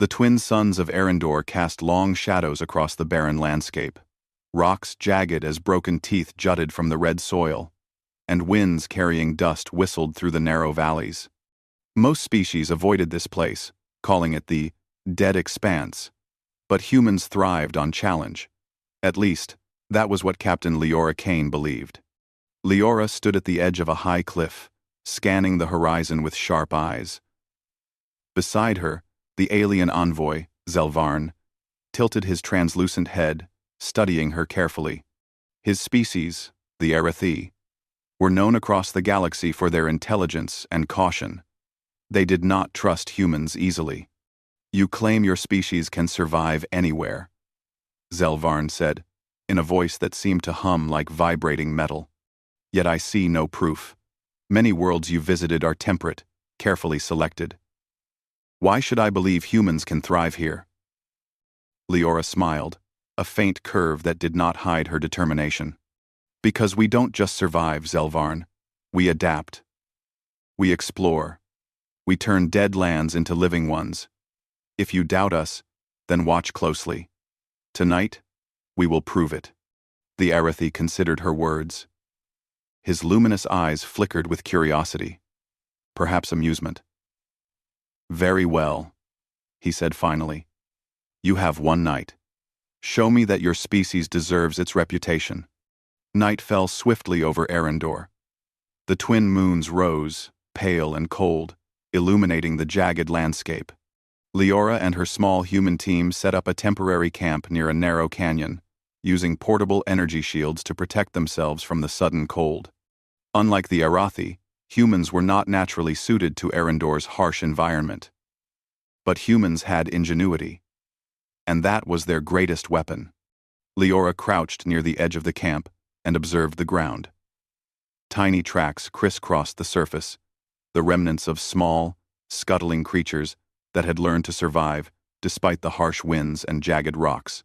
The twin sons of Arendor cast long shadows across the barren landscape. Rocks jagged as broken teeth jutted from the red soil, and winds carrying dust whistled through the narrow valleys. Most species avoided this place, calling it the dead expanse, but humans thrived on challenge. At least, that was what Captain Leora Kane believed. Leora stood at the edge of a high cliff, scanning the horizon with sharp eyes. Beside her, the alien envoy, Zelvarn, tilted his translucent head, studying her carefully. His species, the Arathi, were known across the galaxy for their intelligence and caution. They did not trust humans easily. "You claim your species can survive anywhere," Zelvarn said, in a voice that seemed to hum like vibrating metal. "Yet I see no proof. Many worlds you visited are temperate, carefully selected. Why should I believe humans can thrive here?" Leora smiled, a faint curve that did not hide her determination. "Because we don't just survive, Zelvarn. We adapt. We explore. We turn dead lands into living ones. If you doubt us, then watch closely. Tonight, we will prove it." The Arathi considered her words. His luminous eyes flickered with curiosity, perhaps amusement. "Very well," he said finally. "You have one night. Show me that your species deserves its reputation." Night fell swiftly over Arendor. The twin moons rose, pale and cold, illuminating the jagged landscape. Leora and her small human team set up a temporary camp near a narrow canyon, using portable energy shields to protect themselves from the sudden cold. Unlike the Arathi, humans were not naturally suited to Arendor's harsh environment. But humans had ingenuity, and that was their greatest weapon. Leora crouched near the edge of the camp and observed the ground. Tiny tracks crisscrossed the surface, the remnants of small, scuttling creatures that had learned to survive despite the harsh winds and jagged rocks.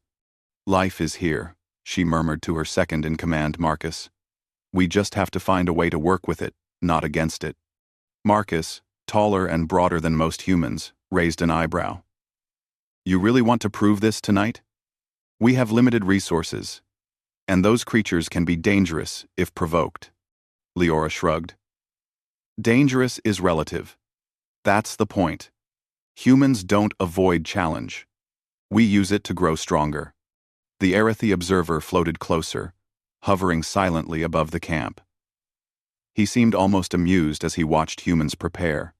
"Life is here," she murmured to her second-in-command Marcus. "We just have to find a way to work with it, not against it." Marcus, taller and broader than most humans, raised an eyebrow. "You really want to prove this tonight? We have limited resources, and those creatures can be dangerous if provoked." Leora shrugged. "Dangerous is relative. That's the point. Humans don't avoid challenge. We use it to grow stronger." The Arathi observer floated closer, hovering silently above the camp. He seemed almost amused as he watched humans prepare.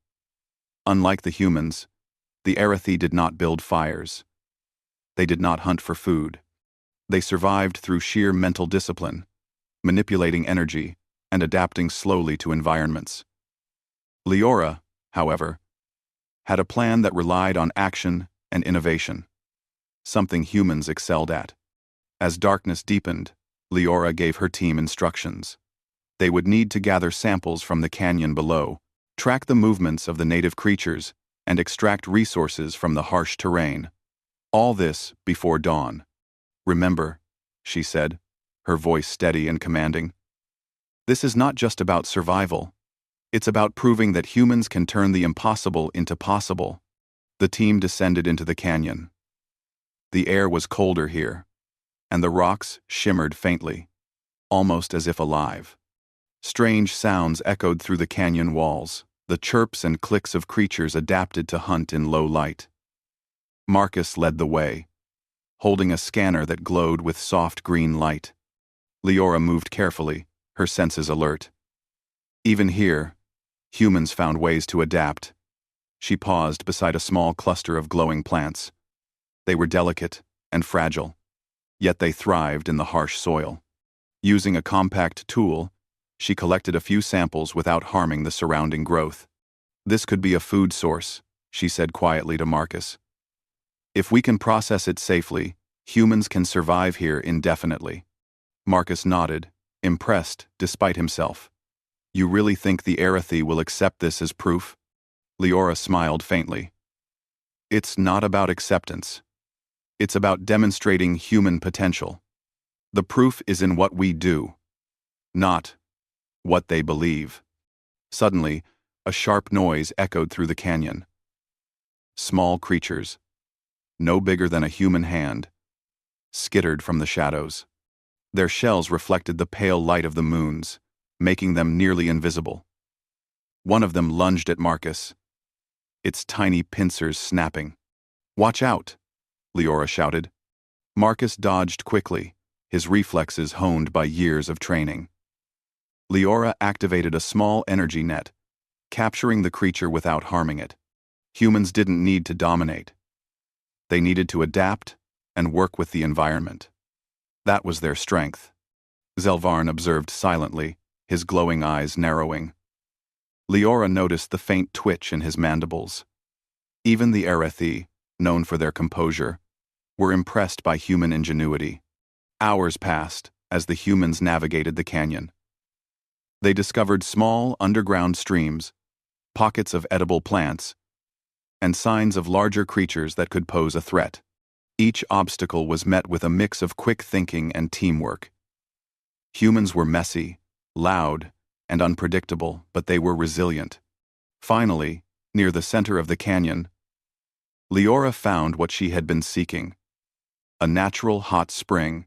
Unlike the humans, the Arathi did not build fires. They did not hunt for food. They survived through sheer mental discipline, manipulating energy and adapting slowly to environments. Leora, however, had a plan that relied on action and innovation, something humans excelled at. As darkness deepened, Leora gave her team instructions. They would need to gather samples from the canyon below, track the movements of the native creatures, and extract resources from the harsh terrain. All this before dawn. "Remember," she said, her voice steady and commanding, "this is not just about survival. It's about proving that humans can turn the impossible into possible." The team descended into the canyon. The air was colder here, and the rocks shimmered faintly, almost as if alive. Strange sounds echoed through the canyon walls, the chirps and clicks of creatures adapted to hunt in low light. Marcus led the way, holding a scanner that glowed with soft green light. Leora moved carefully, her senses alert. Even here, humans found ways to adapt. She paused beside a small cluster of glowing plants. They were delicate and fragile, yet they thrived in the harsh soil. Using a compact tool, she collected a few samples without harming the surrounding growth. "This could be a food source," she said quietly to Marcus. "If we can process it safely, humans can survive here indefinitely." Marcus nodded, impressed despite himself. "You really think the Arathi will accept this as proof?" Leora smiled faintly. "It's not about acceptance. It's about demonstrating human potential. The proof is in what we do, not what they believe." Suddenly, a sharp noise echoed through the canyon. Small creatures, no bigger than a human hand, skittered from the shadows. Their shells reflected the pale light of the moons, making them nearly invisible. One of them lunged at Marcus, its tiny pincers snapping. "Watch out!" Leora shouted. Marcus dodged quickly, his reflexes honed by years of training. Leora activated a small energy net, capturing the creature without harming it. Humans didn't need to dominate. They needed to adapt and work with the environment. That was their strength. Zelvarn observed silently, his glowing eyes narrowing. Leora noticed the faint twitch in his mandibles. Even the Erethi, known for their composure, were impressed by human ingenuity. Hours passed as the humans navigated the canyon. They discovered small underground streams, pockets of edible plants, and signs of larger creatures that could pose a threat. Each obstacle was met with a mix of quick thinking and teamwork. Humans were messy, loud, and unpredictable, but they were resilient. Finally, near the center of the canyon, Leora found what she had been seeking: a natural hot spring,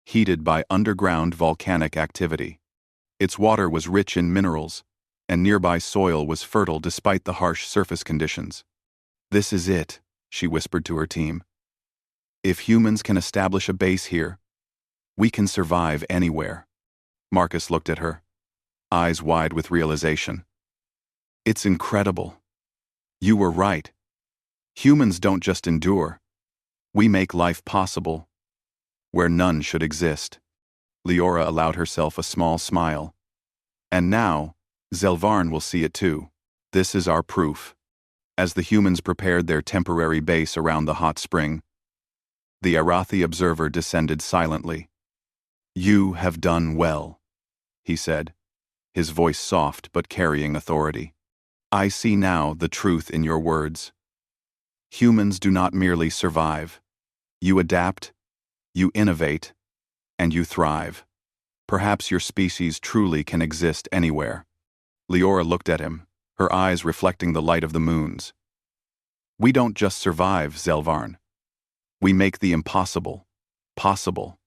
heated by underground volcanic activity. Its water was rich in minerals, and nearby soil was fertile despite the harsh surface conditions. "This is it," she whispered to her team. "If humans can establish a base here, we can survive anywhere." Marcus looked at her, eyes wide with realization. "It's incredible. You were right. Humans don't just endure. We make life possible where none should exist." Leora allowed herself a small smile. "And now, Zelvarn will see it too. This is our proof." As the humans prepared their temporary base around the hot spring, the Arathi observer descended silently. "You have done well," he said, his voice soft but carrying authority. "I see now the truth in your words. Humans do not merely survive. You adapt, you innovate, and you thrive. Perhaps your species truly can exist anywhere." Leora looked at him, her eyes reflecting the light of the moons. "We don't just survive, Zelvarn. We make the impossible possible.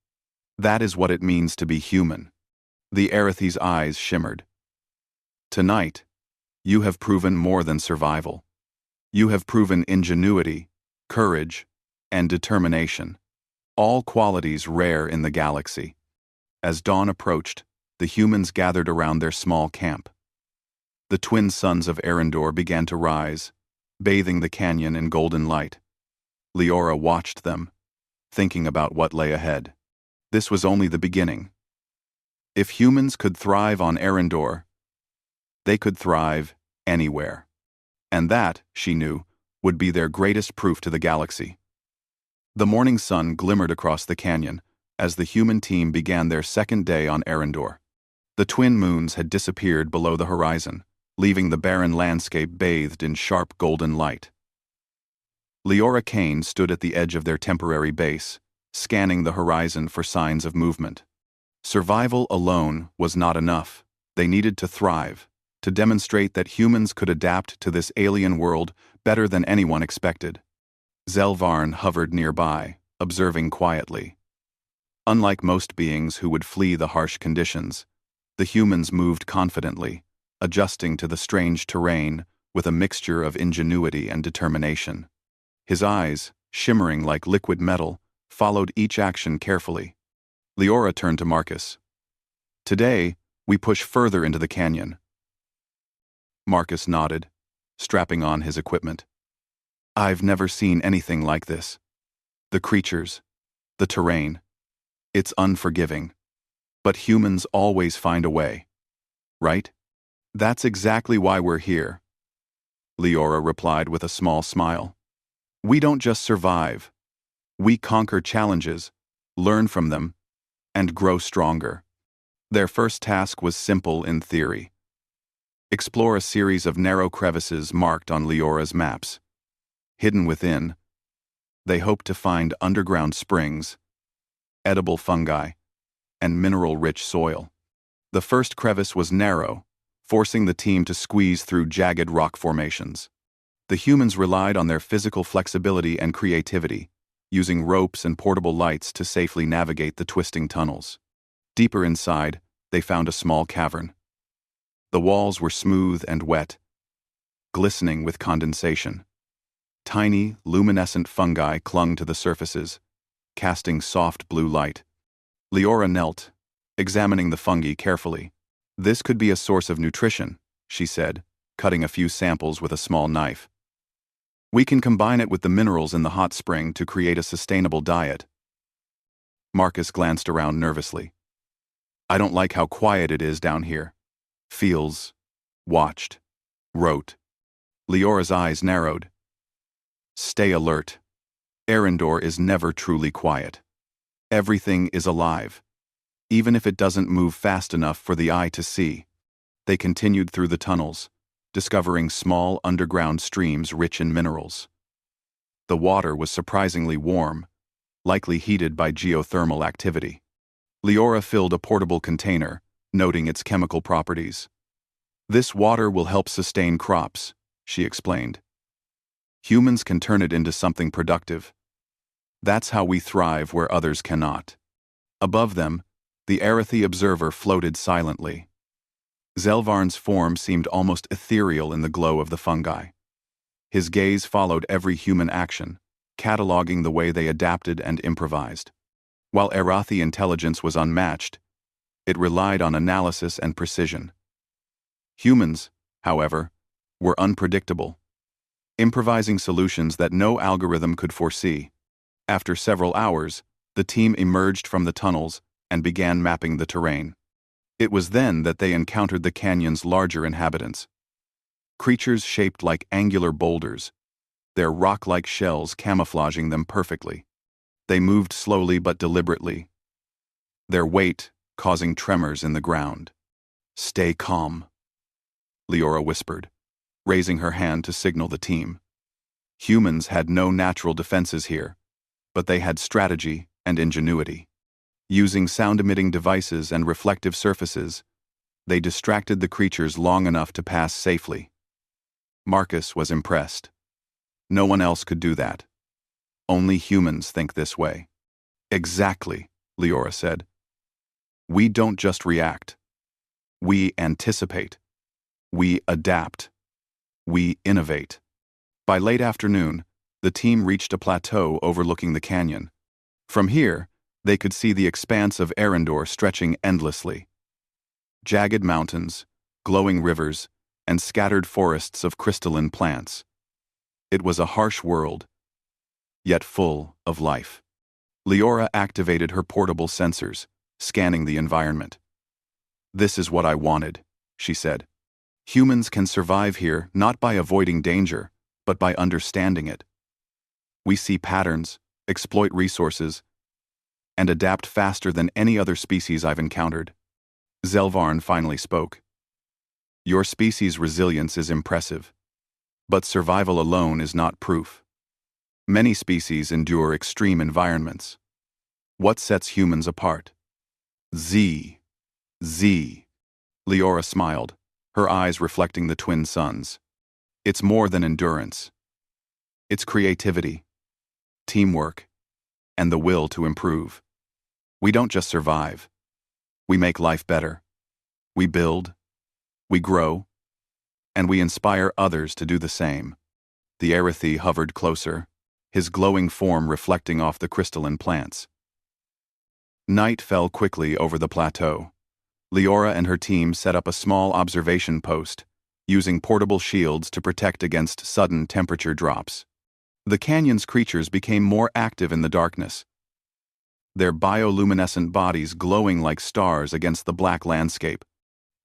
That is what it means to be human." The Erethi's eyes shimmered. "Tonight, you have proven more than survival. You have proven ingenuity, courage, and determination, all qualities rare in the galaxy." As dawn approached, the humans gathered around their small camp. The twin suns of Arendor began to rise, bathing the canyon in golden light. Leora watched them, thinking about what lay ahead. This was only the beginning. If humans could thrive on Arendor, they could thrive anywhere. And that, she knew, would be their greatest proof to the galaxy. The morning sun glimmered across the canyon as the human team began their second day on Arendor. The twin moons had disappeared below the horizon, leaving the barren landscape bathed in sharp golden light. Leora Kane stood at the edge of their temporary base, scanning the horizon for signs of movement. Survival alone was not enough. They needed to thrive, to demonstrate that humans could adapt to this alien world better than anyone expected. Zelvarn hovered nearby, observing quietly. Unlike most beings who would flee the harsh conditions, the humans moved confidently, adjusting to the strange terrain with a mixture of ingenuity and determination. His eyes, shimmering like liquid metal, followed each action carefully. Leora turned to Marcus. "Today, we push further into the canyon." Marcus nodded, strapping on his equipment. "I've never seen anything like this. The creatures, the terrain. It's unforgiving. But humans always find a way. Right? That's exactly why we're here." Leora replied with a small smile. "We don't just survive. We conquer challenges, learn from them, and grow stronger." Their first task was simple in theory. Explore a series of narrow crevices marked on Leora's maps. Hidden within, they hoped to find underground springs, edible fungi, and mineral-rich soil. The first crevice was narrow, forcing the team to squeeze through jagged rock formations. The humans relied on their physical flexibility and creativity, using ropes and portable lights to safely navigate the twisting tunnels. Deeper inside, they found a small cavern. The walls were smooth and wet, glistening with condensation. Tiny, luminescent fungi clung to the surfaces, casting soft blue light. Leora knelt, examining the fungi carefully. "This could be a source of nutrition," she said, cutting a few samples with a small knife. "We can combine it with the minerals in the hot spring to create a sustainable diet." Marcus glanced around nervously. "I don't like how quiet it is down here." Feels, watched, wrote. Leora's eyes narrowed. "Stay alert. Arendor is never truly quiet. Everything is alive, even if it doesn't move fast enough for the eye to see." They continued through the tunnels, discovering small underground streams rich in minerals. The water was surprisingly warm, likely heated by geothermal activity. Leora filled a portable container, noting its chemical properties. "This water will help sustain crops," she explained. "Humans can turn it into something productive. That's how we thrive where others cannot." Above them, the Arathi observer floated silently. Zelvarn's form seemed almost ethereal in the glow of the fungi. His gaze followed every human action, cataloging the way they adapted and improvised. While Arathi intelligence was unmatched, it relied on analysis and precision. Humans, however, were unpredictable, improvising solutions that no algorithm could foresee. After several hours, the team emerged from the tunnels and began mapping the terrain. It was then that they encountered the canyon's larger inhabitants. Creatures shaped like angular boulders, their rock-like shells camouflaging them perfectly. They moved slowly but deliberately, their weight causing tremors in the ground. "Stay calm," Leora whispered, raising her hand to signal the team. Humans had no natural defenses here, but they had strategy and ingenuity. Using sound-emitting devices and reflective surfaces, they distracted the creatures long enough to pass safely. Marcus was impressed. No one else could do that. Only humans think this way. "Exactly," Leora said. "We don't just react. We anticipate. We adapt. We innovate." By late afternoon, the team reached a plateau overlooking the canyon. From here, they could see the expanse of Arendor stretching endlessly. Jagged mountains, glowing rivers, and scattered forests of crystalline plants. It was a harsh world, yet full of life. Leora activated her portable sensors, scanning the environment. "This is what I wanted," she said. "Humans can survive here not by avoiding danger, but by understanding it. We see patterns, exploit resources, and adapt faster than any other species I've encountered." Zelvarn finally spoke. "Your species' resilience is impressive, but survival alone is not proof. Many species endure extreme environments. What sets humans apart?" Z. Leora smiled, her eyes reflecting the twin suns. "It's more than endurance. It's creativity, teamwork, and the will to improve. We don't just survive. We make life better. We build, we grow, and we inspire others to do the same." The Arathi hovered closer, his glowing form reflecting off the crystalline plants. Night fell quickly over the plateau. Leora and her team set up a small observation post, using portable shields to protect against sudden temperature drops. The canyon's creatures became more active in the darkness, their bioluminescent bodies glowing like stars against the black landscape.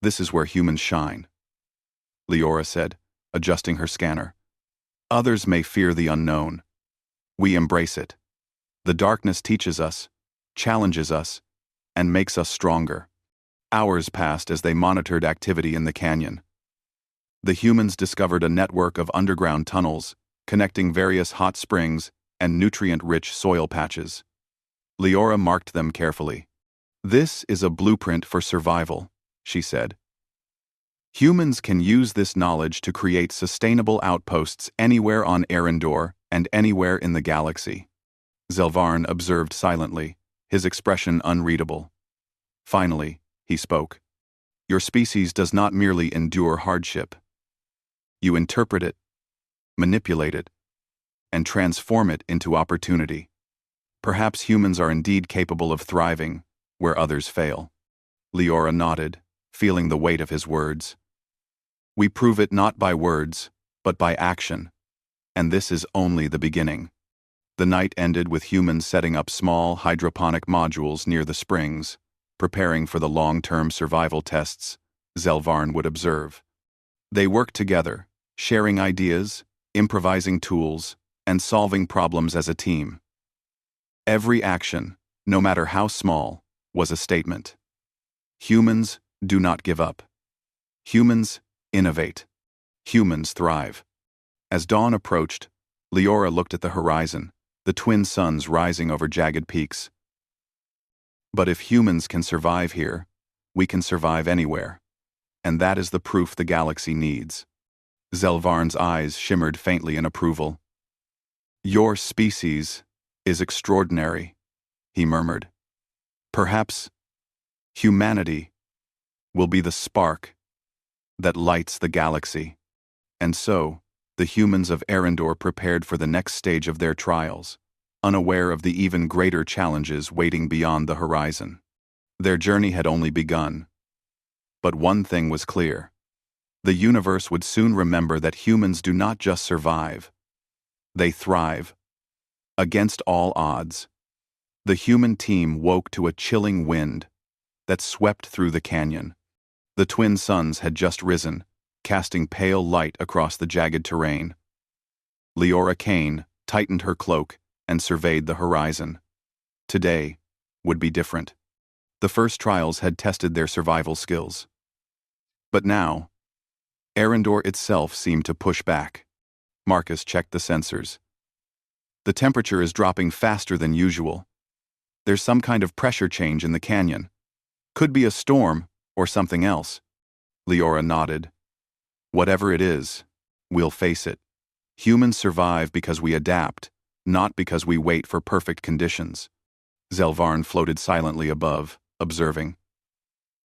"This is where humans shine," Leora said, adjusting her scanner. "Others may fear the unknown. We embrace it. The darkness teaches us, challenges us, and makes us stronger." Hours passed as they monitored activity in the canyon. The humans discovered a network of underground tunnels, connecting various hot springs and nutrient-rich soil patches. Leora marked them carefully. "This is a blueprint for survival," she said. Humans can use this knowledge to create sustainable outposts anywhere on Arendor and anywhere in the galaxy. Zelvarn observed silently, his expression unreadable. Finally, he spoke. Your species does not merely endure hardship. You interpret it, manipulate it, and transform it into opportunity. Perhaps humans are indeed capable of thriving where others fail. Leora nodded, feeling the weight of his words. We prove it not by words, but by action. And this is only the beginning. The night ended with humans setting up small hydroponic modules near the springs, preparing for the long-term survival tests Zelvarn would observe. They worked together, sharing ideas, improvising tools, and solving problems as a team. Every action, no matter how small, was a statement. Humans do not give up. Humans innovate. Humans thrive. As dawn approached, Leora looked at the horizon, the twin suns rising over jagged peaks. But if humans can survive here, we can survive anywhere. And that is the proof the galaxy needs. Zelvarn's eyes shimmered faintly in approval. Your species is extraordinary, he murmured. Perhaps humanity will be the spark that lights the galaxy. And so, the humans of Arendor prepared for the next stage of their trials, unaware of the even greater challenges waiting beyond the horizon. Their journey had only begun. But one thing was clear. The universe would soon remember that humans do not just survive. They thrive. Against all odds, the human team woke to a chilling wind that swept through the canyon. The twin suns had just risen, casting pale light across the jagged terrain. Leora Kane tightened her cloak and surveyed the horizon. Today would be different. The first trials had tested their survival skills. But now, Arendor itself seemed to push back. Marcus checked the sensors. The temperature is dropping faster than usual. There's some kind of pressure change in the canyon. Could be a storm or something else. Leora nodded. Whatever it is, we'll face it. Humans survive because we adapt, not because we wait for perfect conditions. Zelvarn floated silently above, observing.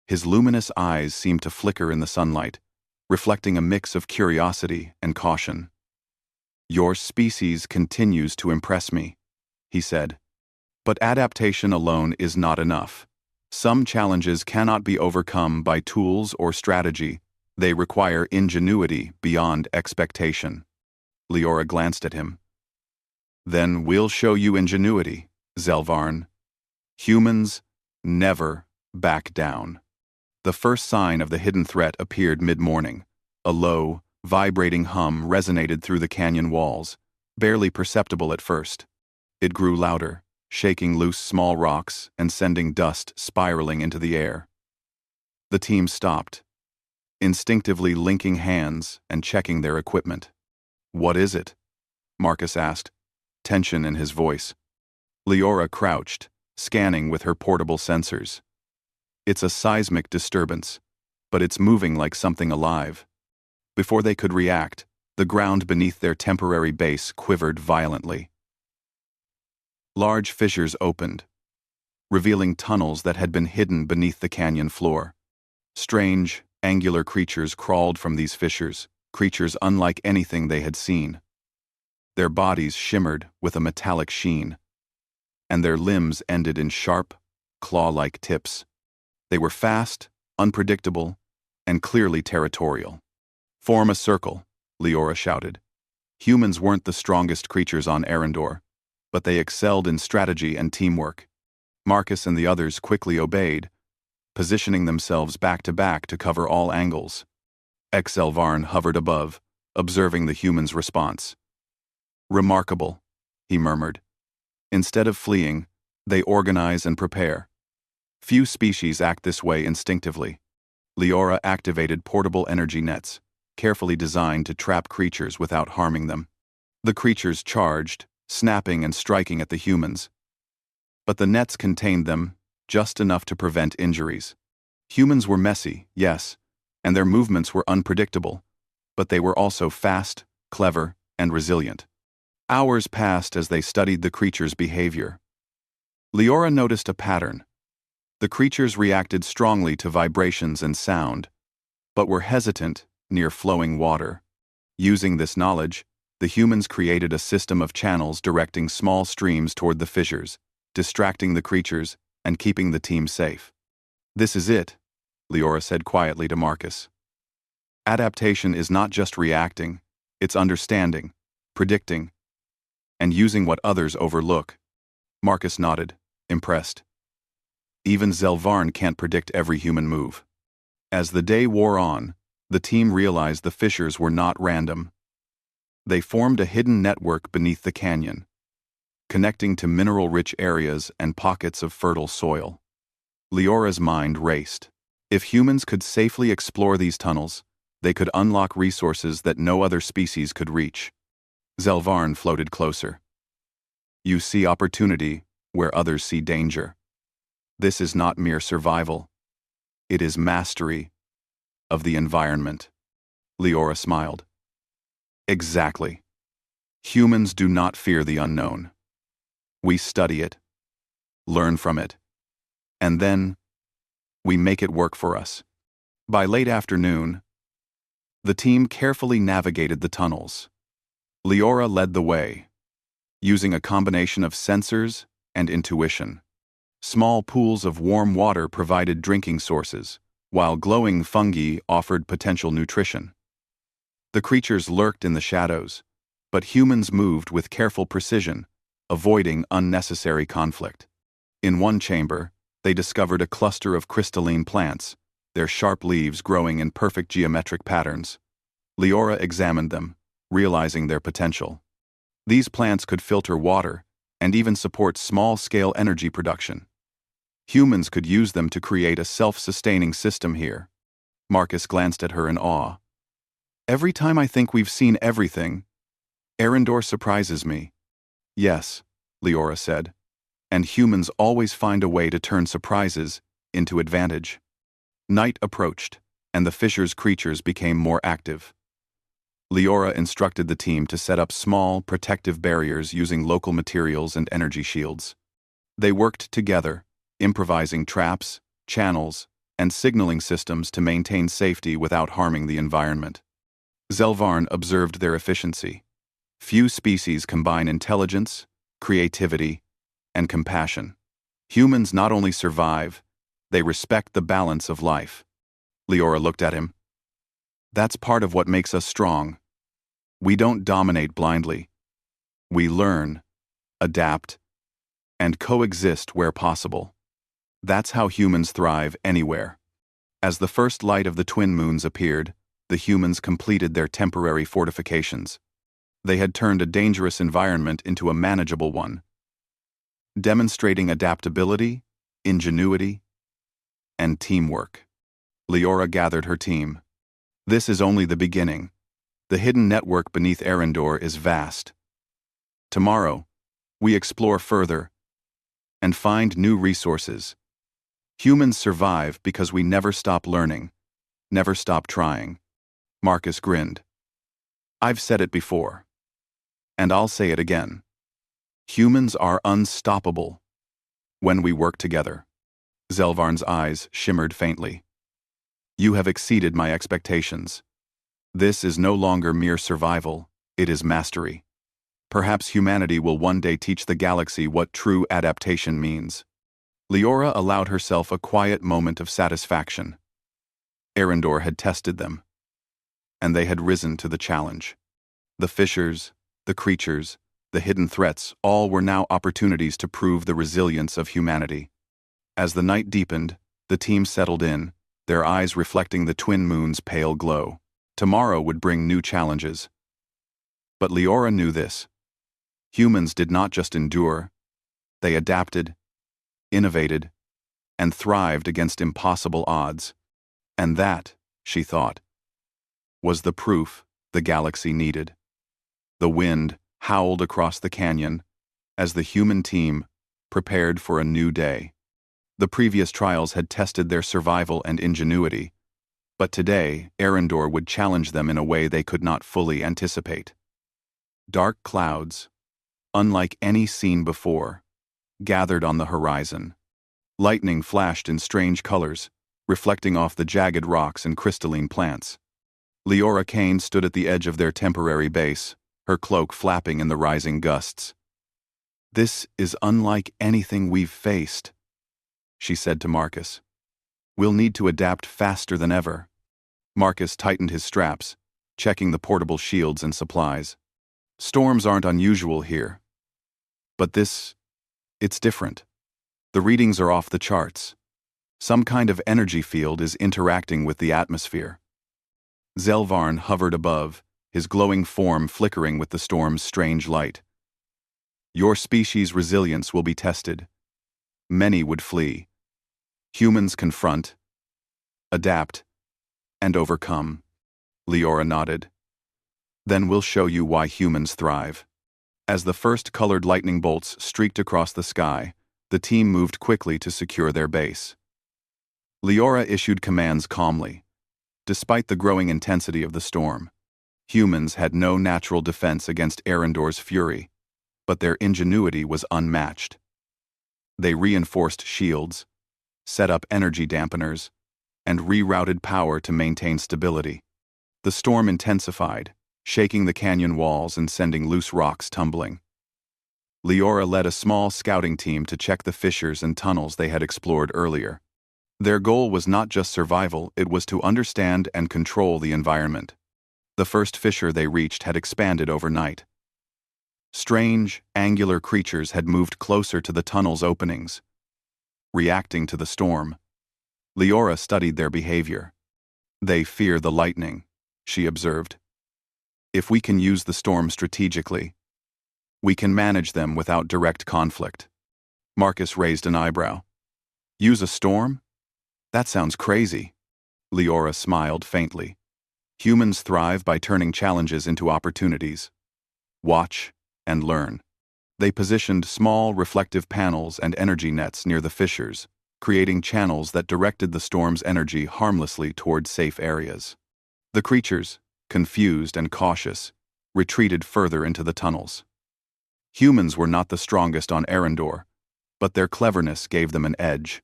His luminous eyes seemed to flicker in the sunlight, reflecting a mix of curiosity and caution. Your species continues to impress me, he said. But adaptation alone is not enough. Some challenges cannot be overcome by tools or strategy. They require ingenuity beyond expectation. Leora glanced at him. Then we'll show you ingenuity, Zelvarn. Humans never back down. The first sign of the hidden threat appeared mid-morning. A low, vibrating hum resonated through the canyon walls, barely perceptible at first. It grew louder, shaking loose small rocks and sending dust spiraling into the air. The team stopped, instinctively linking hands and checking their equipment. What is it? Marcus asked, tension in his voice. Leora crouched, scanning with her portable sensors. It's a seismic disturbance, but it's moving like something alive. Before they could react, the ground beneath their temporary base quivered violently. Large fissures opened, revealing tunnels that had been hidden beneath the canyon floor. Strange, angular creatures crawled from these fissures, creatures unlike anything they had seen. Their bodies shimmered with a metallic sheen, and their limbs ended in sharp, claw-like tips. They were fast, unpredictable, and clearly territorial. Form a circle, Leora shouted. Humans weren't the strongest creatures on Arendor, but they excelled in strategy and teamwork. Marcus and the others quickly obeyed, positioning themselves back to back to cover all angles. Zelvarn hovered above, observing the humans' response. Remarkable, he murmured. Instead of fleeing, they organize and prepare. Few species act this way instinctively. Leora activated portable energy nets, carefully designed to trap creatures without harming them. The creatures charged, snapping and striking at the humans. But the nets contained them, just enough to prevent injuries. Humans were messy, yes, and their movements were unpredictable, but they were also fast, clever, and resilient. Hours passed as they studied the creatures' behavior. Leora noticed a pattern. The creatures reacted strongly to vibrations and sound, but were hesitant near flowing water. Using this knowledge, the humans created a system of channels directing small streams toward the fissures, distracting the creatures and keeping the team safe. "This is it," Leora said quietly to Marcus. "Adaptation is not just reacting, it's understanding, predicting, and using what others overlook." Marcus nodded, impressed. Even Zelvarn can't predict every human move. As the day wore on, the team realized the fissures were not random. They formed a hidden network beneath the canyon, connecting to mineral-rich areas and pockets of fertile soil. Leora's mind raced. If humans could safely explore these tunnels, they could unlock resources that no other species could reach. Zelvarn floated closer. "You see opportunity where others see danger. This is not mere survival. It is mastery of the environment." Leora smiled. "Exactly. Humans do not fear the unknown. We study it, learn from it, and then we make it work for us." By late afternoon, the team carefully navigated the tunnels. Leora led the way, using a combination of sensors and intuition. Small pools of warm water provided drinking sources, while glowing fungi offered potential nutrition. The creatures lurked in the shadows, but humans moved with careful precision, avoiding unnecessary conflict. In one chamber, they discovered a cluster of crystalline plants, their sharp leaves growing in perfect geometric patterns. Leora examined them, realizing their potential. These plants could filter water and even support small-scale energy production. Humans could use them to create a self-sustaining system here. Marcus glanced at her in awe. "Every time I think we've seen everything, Arendor surprises me." "Yes," Leora said, "and humans always find a way to turn surprises into advantage." Night approached, and the fissure's creatures became more active. Leora instructed the team to set up small, protective barriers using local materials and energy shields. They worked together, improvising traps, channels, and signaling systems to maintain safety without harming the environment. Zelvarn observed their efficiency. Few species combine intelligence, creativity, and compassion. Humans not only survive, they respect the balance of life. Leora looked at him. "That's part of what makes us strong. We don't dominate blindly. We learn, adapt, and coexist where possible. That's how humans thrive anywhere." As the first light of the twin moons appeared, the humans completed their temporary fortifications. They had turned a dangerous environment into a manageable one, demonstrating adaptability, ingenuity, and teamwork. Leora gathered her team. "This is only the beginning. The hidden network beneath Arendor is vast. Tomorrow, we explore further and find new resources. Humans survive because we never stop learning, never stop trying." Marcus grinned. "I've said it before, and I'll say it again. Humans are unstoppable when we work together." Zelvarn's eyes shimmered faintly. "You have exceeded my expectations. This is no longer mere survival, it is mastery. Perhaps humanity will one day teach the galaxy what true adaptation means." Leora allowed herself a quiet moment of satisfaction. Arendor had tested them, and they had risen to the challenge. The fissures, the creatures, the hidden threats, all were now opportunities to prove the resilience of humanity. As the night deepened, the team settled in, their eyes reflecting the twin moon's pale glow. Tomorrow would bring new challenges. But Leora knew this. Humans did not just endure, they adapted, innovated, and thrived against impossible odds. And that, she thought, was the proof the galaxy needed. The wind howled across the canyon as the human team prepared for a new day. The previous trials had tested their survival and ingenuity, But today, Arendor would challenge them in a way they could not fully anticipate. Dark clouds, unlike any seen before, gathered on the horizon. Lightning flashed in strange colors, reflecting off the jagged rocks and crystalline plants. Leora Kane stood at the edge of their temporary base, her cloak flapping in the rising gusts. "This is unlike anything we've faced," she said to Marcus. "We'll need to adapt faster than ever." Marcus tightened his straps, checking the portable shields and supplies. "Storms aren't unusual here. But it's different. The readings are off the charts. Some kind of energy field is interacting with the atmosphere." Zelvarn hovered above, his glowing form flickering with the storm's strange light. "Your species' resilience will be tested. Many would flee. Humans confront, adapt, and overcome." Leora nodded. "Then we'll show you why humans thrive." As the first colored lightning bolts streaked across the sky, the team moved quickly to secure their base. Leora issued commands calmly. Despite the growing intensity of the storm, humans had no natural defense against Arendor's fury, but their ingenuity was unmatched. They reinforced shields, set up energy dampeners, and rerouted power to maintain stability. The storm intensified, shaking the canyon walls and sending loose rocks tumbling. Leora led a small scouting team to check the fissures and tunnels they had explored earlier. Their goal was not just survival, it was to understand and control the environment. The first fissure they reached had expanded overnight. Strange, angular creatures had moved closer to the tunnel's openings. Reacting to the storm, Leora studied their behavior. "They fear the lightning," she observed. "If we can use the storm strategically, we can manage them without direct conflict." Marcus raised an eyebrow. "Use a storm? That sounds crazy." Leora smiled faintly. "Humans thrive by turning challenges into opportunities. Watch and learn." They positioned small reflective panels and energy nets near the fissures, creating channels that directed the storm's energy harmlessly toward safe areas. The creatures, confused and cautious, retreated further into the tunnels. Humans were not the strongest on Arendor, but their cleverness gave them an edge.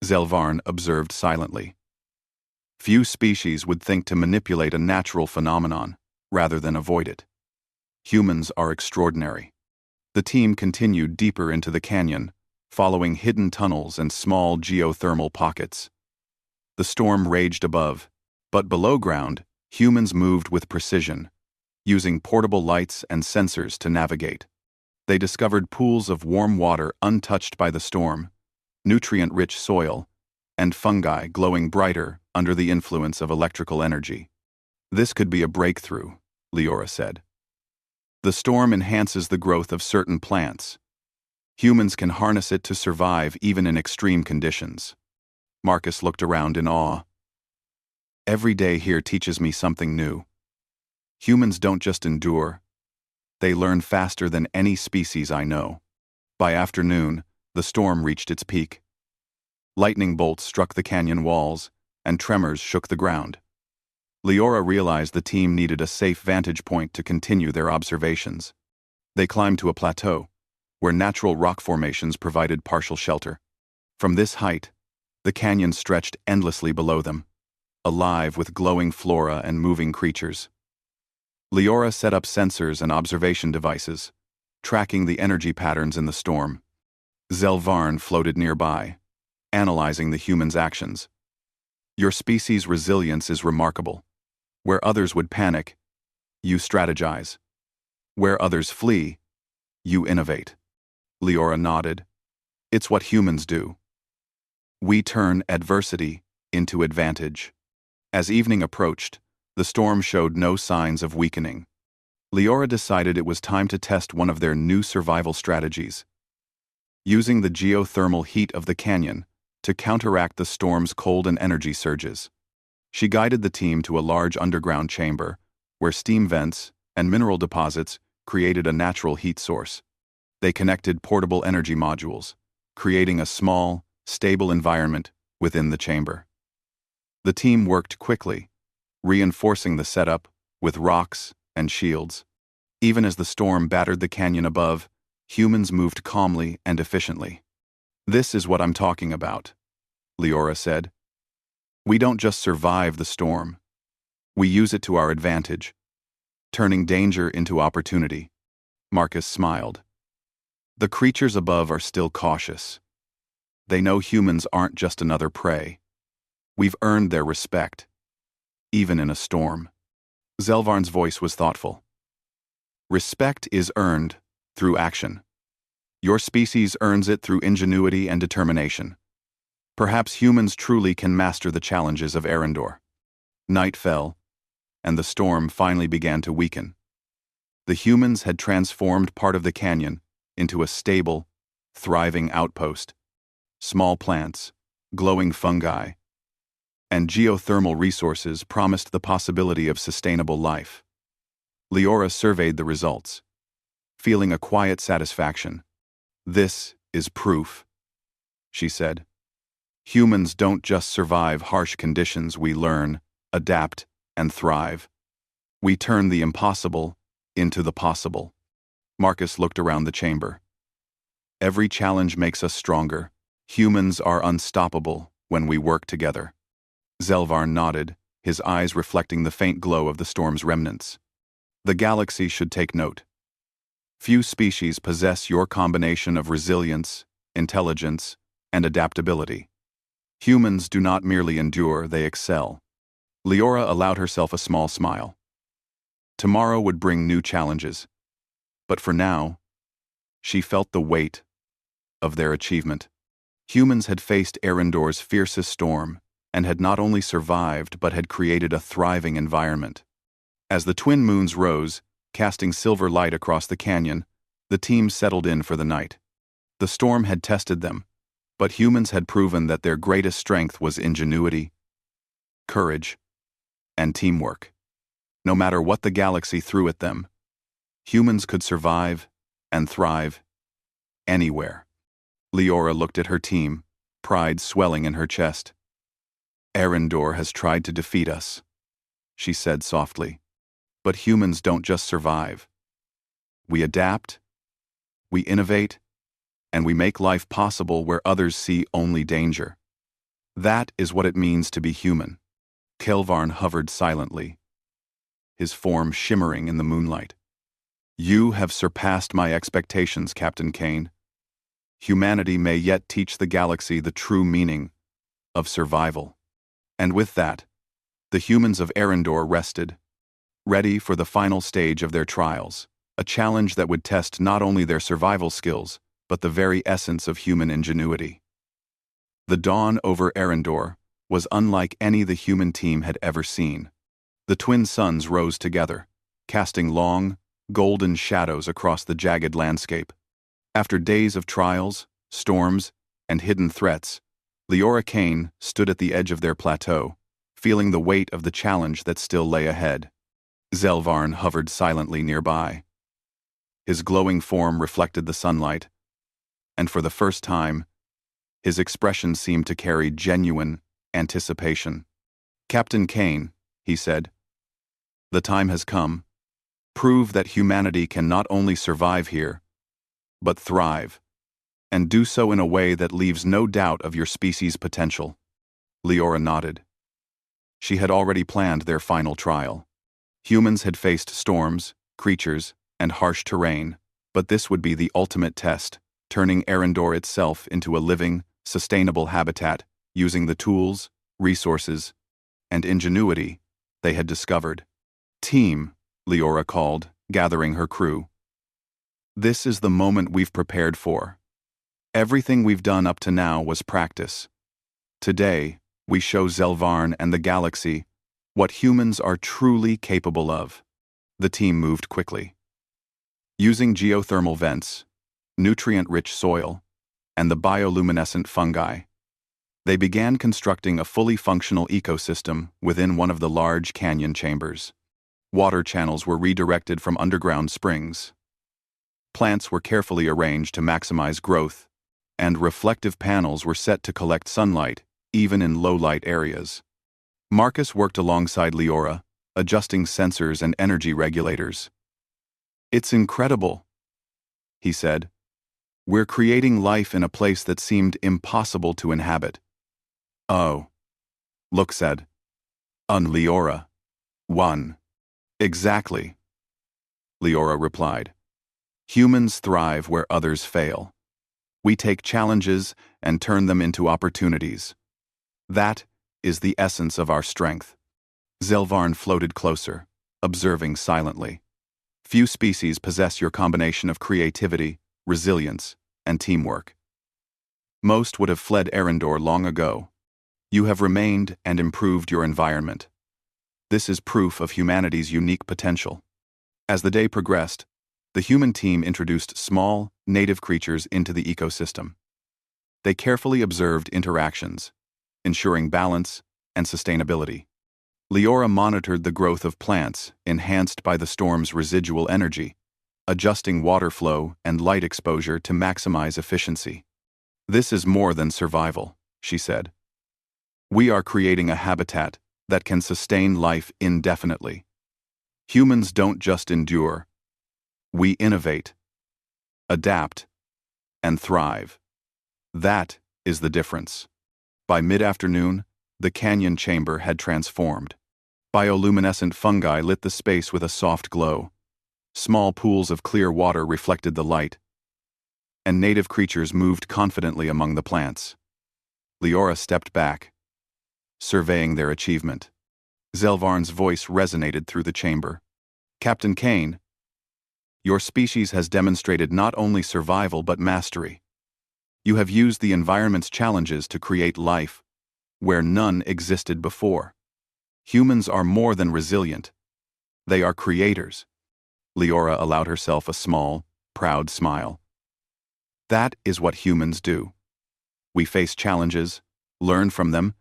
Zelvarn observed silently. Few species would think to manipulate a natural phenomenon, rather than avoid it. Humans are extraordinary. The team continued deeper into the canyon, following hidden tunnels and small geothermal pockets. The storm raged above, but below ground, humans moved with precision, using portable lights and sensors to navigate. They discovered pools of warm water untouched by the storm, nutrient-rich soil, and fungi glowing brighter under the influence of electrical energy. "This could be a breakthrough," Leora said. "The storm enhances the growth of certain plants. Humans can harness it to survive even in extreme conditions." Marcus looked around in awe. "Every day here teaches me something new. Humans don't just endure. They learn faster than any species I know." By afternoon, the storm reached its peak. Lightning bolts struck the canyon walls, and tremors shook the ground. Leora realized the team needed a safe vantage point to continue their observations. They climbed to a plateau, where natural rock formations provided partial shelter. From this height, the canyon stretched endlessly below them, alive with glowing flora and moving creatures. Leora set up sensors and observation devices, tracking the energy patterns in the storm. Zelvarn floated nearby, analyzing the humans' actions. "Your species' resilience is remarkable. Where others would panic, you strategize. Where others flee, you innovate." Leora nodded. "It's what humans do. We turn adversity into advantage." As evening approached, the storm showed no signs of weakening. Leora decided it was time to test one of their new survival strategies. Using the geothermal heat of the canyon to counteract the storm's cold and energy surges. She guided the team to a large underground chamber, where steam vents and mineral deposits created a natural heat source. They connected portable energy modules, creating a small, stable environment within the chamber. The team worked quickly, reinforcing the setup with rocks and shields. Even as the storm battered the canyon above, humans moved calmly and efficiently. "This is what I'm talking about," Leora said. "We don't just survive the storm. We use it to our advantage, turning danger into opportunity." Marcus smiled. "The creatures above are still cautious. They know humans aren't just another prey. We've earned their respect, even in a storm." Zelvarn's voice was thoughtful. "Respect is earned through action. Your species earns it through ingenuity and determination. Perhaps humans truly can master the challenges of Arendor." Night fell, and the storm finally began to weaken. The humans had transformed part of the canyon into a stable, thriving outpost. Small plants, glowing fungi, and geothermal resources promised the possibility of sustainable life. Leora surveyed the results, feeling a quiet satisfaction. "This is proof," she said. "Humans don't just survive harsh conditions, we learn, adapt, and thrive. We turn the impossible into the possible." Marcus looked around the chamber. "Every challenge makes us stronger. Humans are unstoppable when we work together." Zelvarn nodded, his eyes reflecting the faint glow of the storm's remnants. "The galaxy should take note. Few species possess your combination of resilience, intelligence, and adaptability. Humans do not merely endure, they excel." Leora allowed herself a small smile. Tomorrow would bring new challenges, but for now, she felt the weight of their achievement. Humans had faced Arendor's fiercest storm, and had not only survived but had created a thriving environment. As the twin moons rose, casting silver light across the canyon, the team settled in for the night. The storm had tested them, but humans had proven that their greatest strength was ingenuity, courage, and teamwork. No matter what the galaxy threw at them, humans could survive and thrive anywhere. Leora looked at her team, pride swelling in her chest. "Arendor has tried to defeat us," she said softly. "But humans don't just survive. We adapt, we innovate, and we make life possible where others see only danger. That is what it means to be human." Kelvarn hovered silently, his form shimmering in the moonlight. "You have surpassed my expectations, Captain Kane. Humanity may yet teach the galaxy the true meaning of survival." And with that, the humans of Arendor rested, ready for the final stage of their trials, a challenge that would test not only their survival skills, but the very essence of human ingenuity. The dawn over Arendor was unlike any the human team had ever seen. The twin suns rose together, casting long, golden shadows across the jagged landscape. After days of trials, storms, and hidden threats, Leora Kane stood at the edge of their plateau, feeling the weight of the challenge that still lay ahead. Zelvarn hovered silently nearby. His glowing form reflected the sunlight, and for the first time, his expression seemed to carry genuine anticipation. "Captain Kane," he said, "the time has come. Prove that humanity can not only survive here, but thrive, and do so in a way that leaves no doubt of your species' potential." Leora nodded. She had already planned their final trial. Humans had faced storms, creatures, and harsh terrain, but this would be the ultimate test, turning Arendor itself into a living, sustainable habitat using the tools, resources, and ingenuity they had discovered. "Team," Leora called, gathering her crew. "This is the moment we've prepared for. Everything we've done up to now was practice. Today, we show Zelvarn and the galaxy what humans are truly capable of." The team moved quickly. Using geothermal vents, nutrient-rich soil, and the bioluminescent fungi, they began constructing a fully functional ecosystem within one of the large canyon chambers. Water channels were redirected from underground springs. Plants were carefully arranged to maximize growth, and reflective panels were set to collect sunlight, even in low-light areas. Marcus worked alongside Leora, adjusting sensors and energy regulators. "It's incredible," he said. "We're creating life in a place that seemed impossible to inhabit." "Oh," Look said. Leora. 1. "Exactly," Leora replied. "Humans thrive where others fail. We take challenges and turn them into opportunities. That is the essence of our strength." Zelvarn floated closer, observing silently. Few species possess your combination of creativity, resilience, and teamwork. Most would have fled Arendor long ago. You have remained and improved your environment. This is proof of humanity's unique potential. As the day progressed, the human team introduced small, native creatures into the ecosystem. They carefully observed interactions, ensuring balance and sustainability. Leora monitored the growth of plants enhanced by the storm's residual energy, adjusting water flow and light exposure to maximize efficiency. "This is more than survival," she said. "We are creating a habitat that can sustain life indefinitely. Humans don't just endure. We innovate, adapt, and thrive. That is the difference." By mid-afternoon, the canyon chamber had transformed. Bioluminescent fungi lit the space with a soft glow. Small pools of clear water reflected the light, and native creatures moved confidently among the plants. Leora stepped back, surveying their achievement. Zelvarn's voice resonated through the chamber. "Captain Kane, your species has demonstrated not only survival but mastery. You have used the environment's challenges to create life where none existed before. Humans are more than resilient. They are creators." Leora allowed herself a small, proud smile. "That is what humans do. We face challenges, learn from them,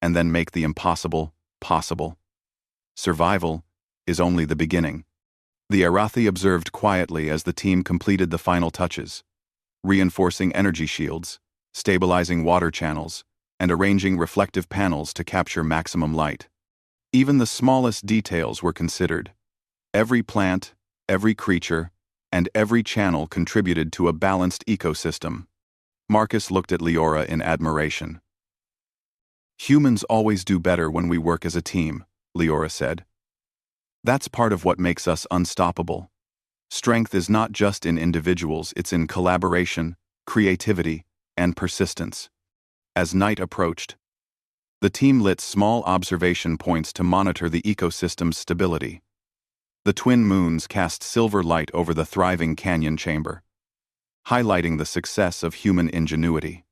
and then make the impossible possible. Survival is only the beginning." The Arathi observed quietly as the team completed the final touches, reinforcing energy shields, stabilizing water channels, and arranging reflective panels to capture maximum light. Even the smallest details were considered. Every plant, every creature, and every channel contributed to a balanced ecosystem. Marcus looked at Leora in admiration. "Humans always do better when we work as a team," Leora said. "That's part of what makes us unstoppable. Strength is not just in individuals, it's in collaboration, creativity, and persistence." As night approached, the team lit small observation points to monitor the ecosystem's stability. The twin moons cast silver light over the thriving canyon chamber, highlighting the success of human ingenuity.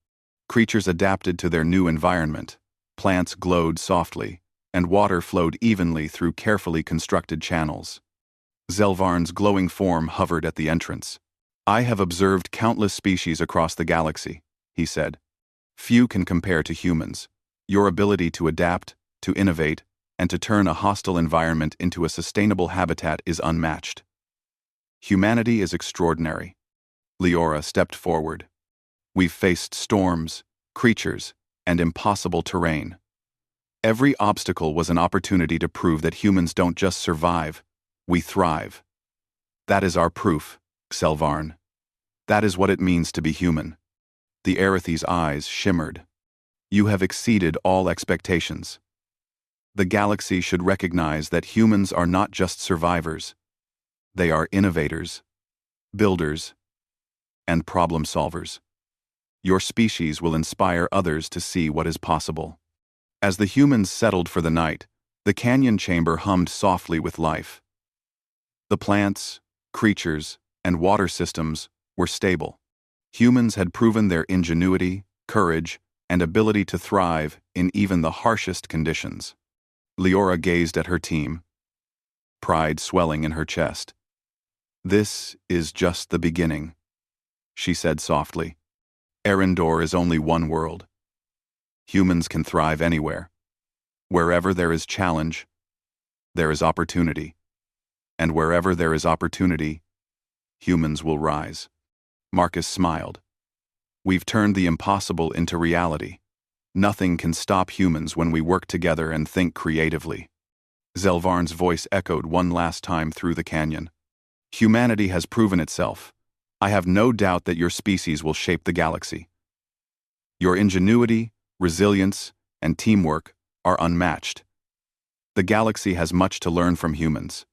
Creatures adapted to their new environment. Plants glowed softly, and water flowed evenly through carefully constructed channels. Zelvarn's glowing form hovered at the entrance. "I have observed countless species across the galaxy," he said. "Few can compare to humans. Your ability to adapt, to innovate, and to turn a hostile environment into a sustainable habitat is unmatched. Humanity is extraordinary." Leora stepped forward. "We've faced storms, creatures, and impossible terrain. Every obstacle was an opportunity to prove that humans don't just survive, we thrive. That is our proof, Zelvarn. That is what it means to be human." The Arathi's eyes shimmered. "You have exceeded all expectations. The galaxy should recognize that humans are not just survivors. They are innovators, builders, and problem solvers. Your species will inspire others to see what is possible." As the humans settled for the night, the canyon chamber hummed softly with life. The plants, creatures, and water systems were stable. Humans had proven their ingenuity, courage, and ability to thrive in even the harshest conditions. Leora gazed at her team, pride swelling in her chest. "This is just the beginning," she said softly. "Arendor is only one world. Humans can thrive anywhere. Wherever there is challenge, there is opportunity. And wherever there is opportunity, humans will rise." Marcus smiled. "We've turned the impossible into reality. Nothing can stop humans when we work together and think creatively. Zelvarn's voice echoed one last time through the canyon. Humanity has proven itself. I have no doubt that your species will shape the galaxy. Your ingenuity, resilience, and teamwork are unmatched. The galaxy has much to learn from humans.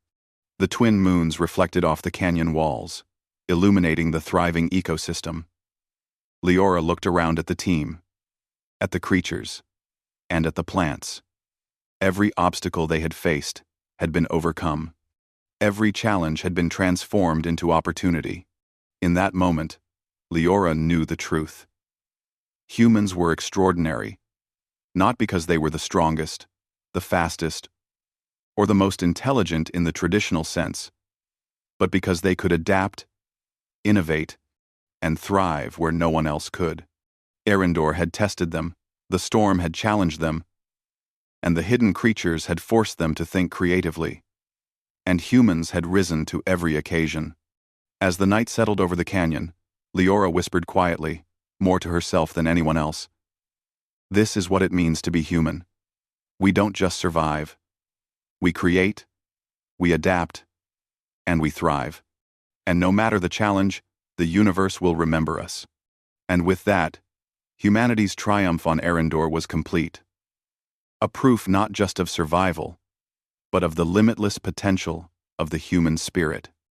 The twin moons reflected off the canyon walls, illuminating the thriving ecosystem. Leora looked around at the team, at the creatures, and at the plants. Every obstacle they had faced had been overcome. Every challenge had been transformed into opportunity. In that moment, Leora knew the truth. Humans were extraordinary, not because they were the strongest, the fastest, or the most intelligent in the traditional sense, but because they could adapt, innovate, and thrive where no one else could. Arendor had tested them, the storm had challenged them, and the hidden creatures had forced them to think creatively. And humans had risen to every occasion. As the night settled over the canyon, Leora whispered quietly, more to herself than anyone else. This is what it means to be human. We don't just survive. We create, we adapt, and we thrive. And no matter the challenge, the universe will remember us. And with that, humanity's triumph on Arendor was complete. A proof not just of survival, but of the limitless potential of the human spirit.